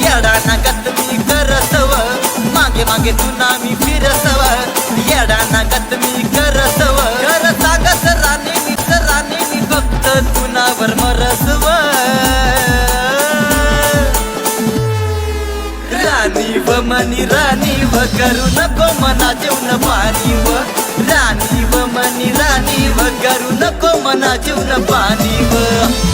येडा नागत मी करसव मागे मागे तुना मी फिरसव येडा नागत मी करसव कर सांगत राणी मी फक्त तुनावर मरसव राणी व मनी राणी व करू नको मना जेवण पाणी व राणी व मनी राणी व करू नको मना जेवण पाणी व